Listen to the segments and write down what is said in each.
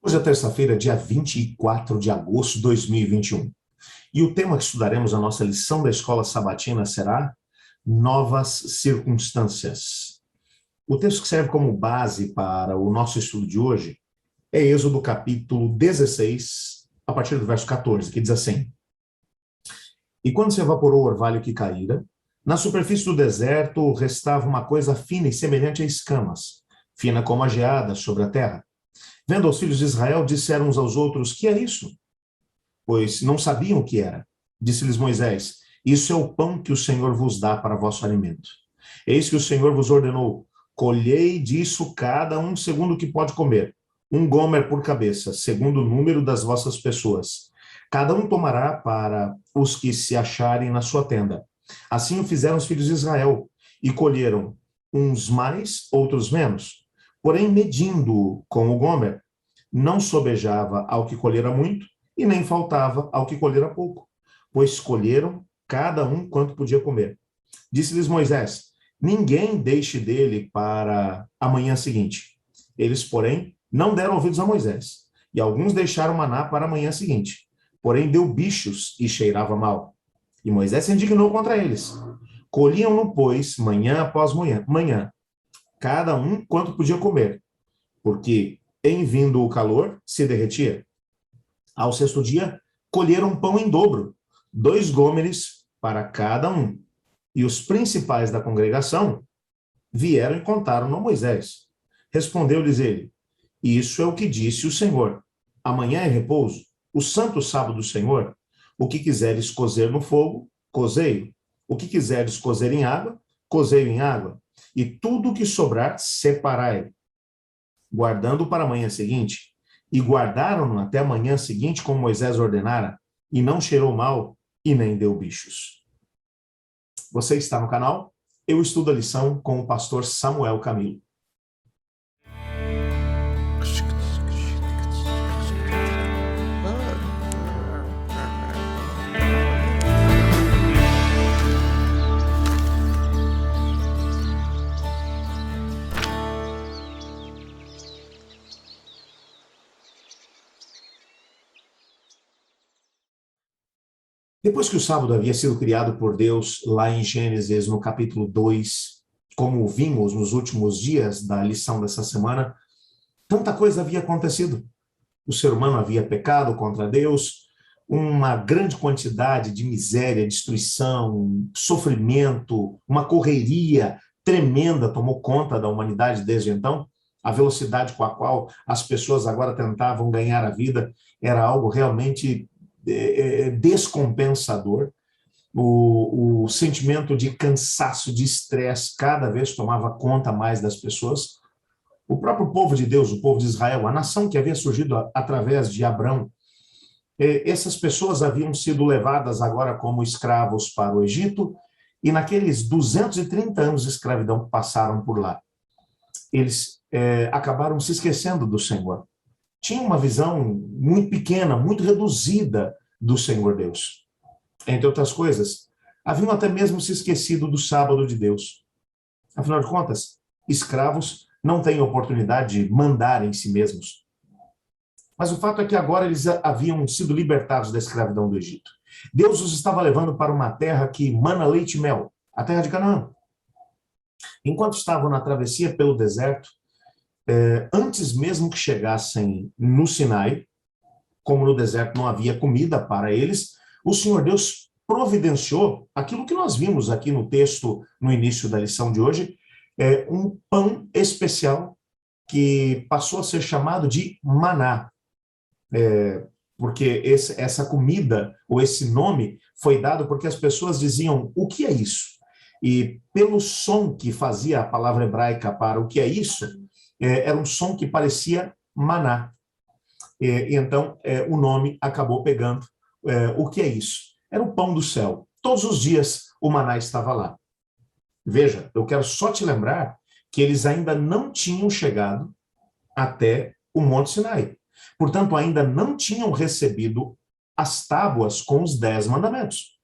Hoje é terça-feira, dia 24 de agosto de 2021. E o tema que estudaremos na nossa lição da Escola Sabatina será Novas Circunstâncias. O texto que serve como base para o nosso estudo de hoje é Êxodo capítulo 16, a partir do verso 14, que diz assim: E quando se evaporou o orvalho que caíra, na superfície do deserto restava uma coisa fina e semelhante a escamas, fina como a geada sobre a terra. Vendo os filhos de Israel, disseram uns aos outros: Que é isso? Pois não sabiam o que era. Disse-lhes Moisés: Isso é o pão que o Senhor vos dá para vosso alimento. Eis que o Senhor vos ordenou: colhei disso cada um segundo o que pode comer, um gomer por cabeça, segundo o número das vossas pessoas. Cada um tomará para os que se acharem na sua tenda. Assim o fizeram os filhos de Israel, e colheram uns mais, outros menos. Porém, medindo com o gomer, não sobejava ao que colhera muito, e nem faltava ao que colhera pouco, pois colheram cada um quanto podia comer. Disse-lhes Moisés: ninguém deixe dele para a manhã seguinte. Eles, porém, não deram ouvidos a Moisés, e alguns deixaram maná para a manhã seguinte. Porém, deu bichos e cheirava mal. E Moisés se indignou contra eles. Colhiam-no, pois, manhã após manhã, cada um quanto podia comer, porque, em vindo o calor, se derretia. Ao sexto dia, colheram pão em dobro, 2 gômeres para cada um. E os principais da congregação vieram e contaram a Moisés. Respondeu-lhes ele: Isso é o que disse o Senhor. Amanhã é repouso, o santo sábado do Senhor. O que quiseres cozer no fogo, cozei-o. O que quiseres cozer em água, cozei-o em água. E tudo o que sobrar, separai, guardando para a manhã seguinte. E guardaram-no até a manhã seguinte, como Moisés ordenara, e não cheirou mal, e nem deu bichos. Você está no canal? Eu estudo a lição com o pastor Samuel Camilo. Depois que o sábado havia sido criado por Deus, lá em Gênesis, no capítulo 2, como vimos nos últimos dias da lição dessa semana, tanta coisa havia acontecido. O ser humano havia pecado contra Deus, uma grande quantidade de miséria, destruição, sofrimento, uma correria tremenda tomou conta da humanidade desde então. A velocidade com a qual as pessoas agora tentavam ganhar a vida era algo realmente descompensador. O sentimento de cansaço, de estresse, cada vez tomava conta mais das pessoas. O próprio povo de Deus, o povo de Israel, a nação que havia surgido através de Abrão, essas pessoas haviam sido levadas agora como escravos para o Egito, e naqueles 230 anos de escravidão que passaram por lá, eles acabaram se esquecendo do Senhor. Tinha uma visão muito pequena, muito reduzida do Senhor Deus. Entre outras coisas, haviam até mesmo se esquecido do sábado de Deus. Afinal de contas, escravos não têm oportunidade de mandar em si mesmos. Mas o fato é que agora eles haviam sido libertados da escravidão do Egito. Deus os estava levando para uma terra que mana leite e mel, a terra de Canaã. Enquanto estavam na travessia pelo deserto, antes mesmo que chegassem no Sinai, como no deserto não havia comida para eles, o Senhor Deus providenciou aquilo que nós vimos aqui no texto, no início da lição de hoje, um pão especial que passou a ser chamado de maná, porque essa comida, ou esse nome, foi dado porque as pessoas diziam: o que é isso? E pelo som que fazia a palavra hebraica para o que é isso, era um som que parecia maná. E então o nome acabou pegando. O que é isso? Era o pão do céu. Todos os dias o maná estava lá. Veja, eu quero só te lembrar que eles ainda não tinham chegado até o Monte Sinai. Portanto, ainda não tinham recebido as tábuas com os 10 mandamentos.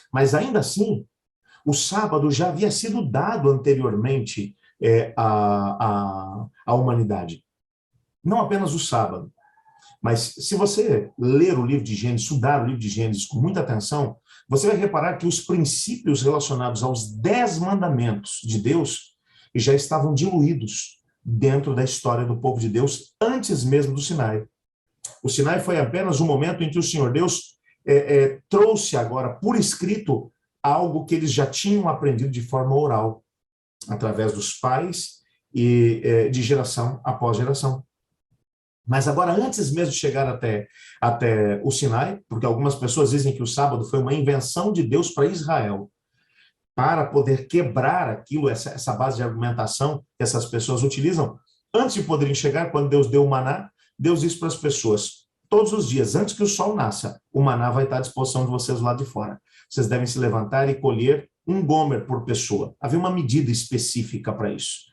Mas ainda assim, o sábado já havia sido dado anteriormente à humanidade. Não apenas o sábado, Mas se você ler o livro de Gênesis, estudar o livro de Gênesis com muita atenção, você vai reparar que os princípios relacionados aos 10 mandamentos de Deus já estavam diluídos dentro da história do povo de Deus antes mesmo do Sinai. O Sinai foi apenas um momento em que o Senhor Deus trouxe agora por escrito algo que eles já tinham aprendido de forma oral, através dos pais e de geração após geração. Mas agora, antes mesmo de chegar até o Sinai, porque algumas pessoas dizem que o sábado foi uma invenção de Deus para Israel, para poder quebrar aquilo, essa base de argumentação que essas pessoas utilizam, antes de poderem chegar, quando Deus deu o maná, Deus disse para as pessoas, todos os dias, antes que o sol nasça, o maná vai estar à disposição de vocês lá de fora. Vocês devem se levantar e colher um gomer por pessoa. Havia uma medida específica para isso.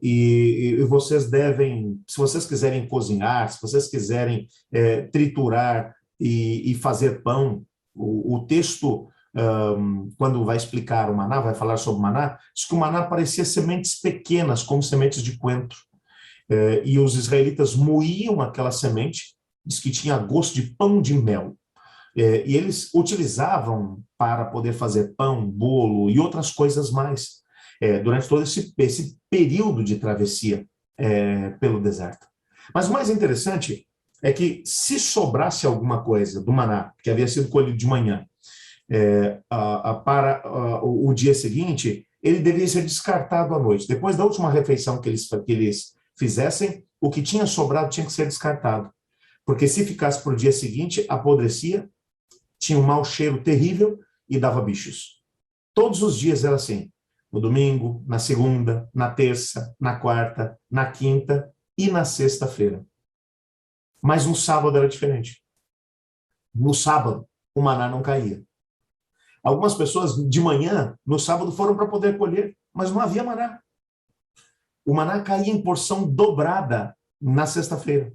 E vocês devem, se vocês quiserem cozinhar, se vocês quiserem triturar e fazer pão, o texto, quando vai explicar o maná, vai falar sobre o maná, diz que o maná parecia sementes pequenas, como sementes de coentro. E os israelitas moíam aquela semente, diz que tinha gosto de pão de mel. E eles utilizavam para poder fazer pão, bolo e outras coisas mais, durante todo esse período de travessia pelo deserto. Mas o mais interessante é que se sobrasse alguma coisa do maná, que havia sido colhido de manhã, para o dia seguinte, ele deveria ser descartado à noite. Depois da última refeição que eles fizessem, o que tinha sobrado tinha que ser descartado. Porque se ficasse para o dia seguinte, apodrecia, tinha um mau cheiro terrível e dava bichos. Todos os dias era assim. No domingo, na segunda, na terça, na quarta, na quinta e na sexta-feira. Mas no sábado era diferente. No sábado, o maná não caía. Algumas pessoas de manhã, no sábado, foram para poder colher, mas não havia maná. O maná caía em porção dobrada na sexta-feira.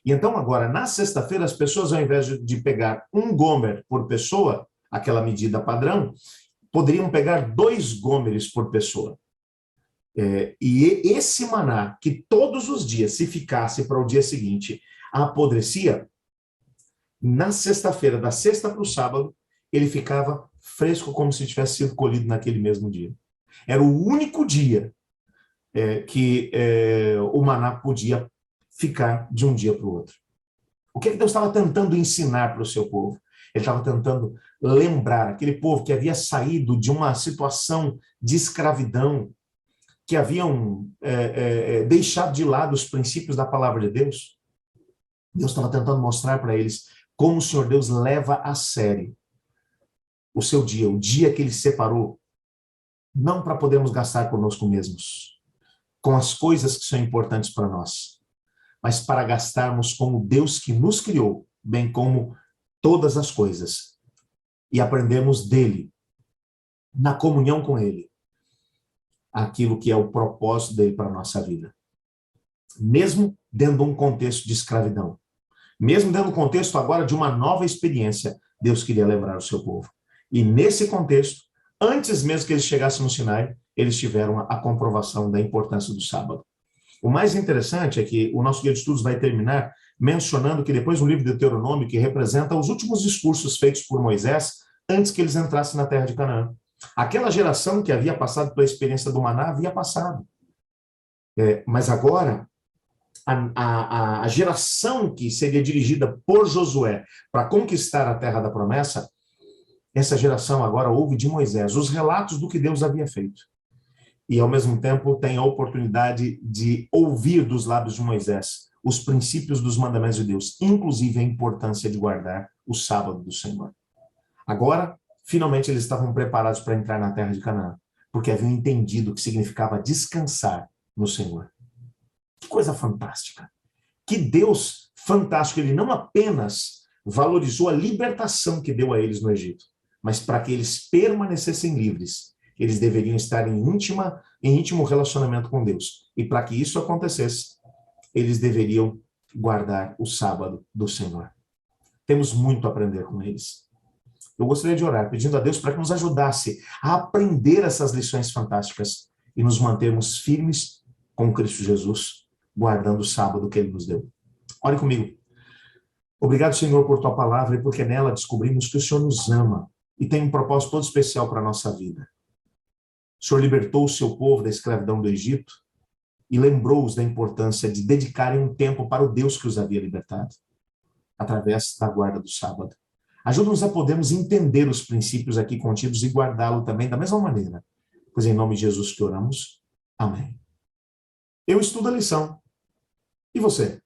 E então agora, na sexta-feira, as pessoas, ao invés de pegar um gomer por pessoa, aquela medida padrão, poderiam pegar 2 gômeres por pessoa. E esse maná, que todos os dias, se ficasse para o dia seguinte, apodrecia, na sexta-feira, da sexta para o sábado, ele ficava fresco como se tivesse sido colhido naquele mesmo dia. Era o único dia que o maná podia ficar de um dia para o outro. O que Deus estava tentando ensinar para o seu povo? Ele estava tentando lembrar aquele povo que havia saído de uma situação de escravidão, que haviam deixado de lado os princípios da palavra de Deus. Deus estava tentando mostrar para eles como o Senhor Deus leva a sério o seu dia, o dia que ele separou, não para podermos gastar conosco mesmos, com as coisas que são importantes para nós, mas para gastarmos com o Deus que nos criou, bem como todas as coisas, e aprendemos dele, na comunhão com ele, aquilo que é o propósito dele para a nossa vida. Mesmo dentro de um contexto de escravidão, mesmo dentro do contexto agora de uma nova experiência, Deus queria lembrar o seu povo. E nesse contexto, antes mesmo que eles chegassem no Sinai, eles tiveram a comprovação da importância do sábado. O mais interessante é que o nosso guia de estudos vai terminar mencionando que depois no livro de Deuteronômio, que representa os últimos discursos feitos por Moisés antes que eles entrassem na terra de Canaã. Aquela geração que havia passado pela experiência do maná havia passado. Mas agora, a geração que seria dirigida por Josué para conquistar a terra da promessa, essa geração agora ouve de Moisés os relatos do que Deus havia feito. E, ao mesmo tempo, tem a oportunidade de ouvir dos lábios de Moisés os princípios dos mandamentos de Deus, inclusive a importância de guardar o sábado do Senhor. Agora, finalmente, eles estavam preparados para entrar na terra de Canaã, porque haviam entendido o que significava descansar no Senhor. Que coisa fantástica! Que Deus fantástico! Ele não apenas valorizou a libertação que deu a eles no Egito, mas para que eles permanecessem livres, eles deveriam estar em íntimo relacionamento com Deus. E para que isso acontecesse, eles deveriam guardar o sábado do Senhor. Temos muito a aprender com eles. Eu gostaria de orar, pedindo a Deus para que nos ajudasse a aprender essas lições fantásticas e nos mantermos firmes com Cristo Jesus, guardando o sábado que Ele nos deu. Ore comigo. Obrigado, Senhor, por tua palavra e porque nela descobrimos que o Senhor nos ama e tem um propósito todo especial para a nossa vida. O Senhor libertou o seu povo da escravidão do Egito e lembrou-os da importância de dedicarem um tempo para o Deus que os havia libertado, através da guarda do sábado. Ajuda-nos a podermos entender os princípios aqui contidos e guardá-lo também da mesma maneira, pois em nome de Jesus que oramos. Amém. Eu estudo a lição. E você?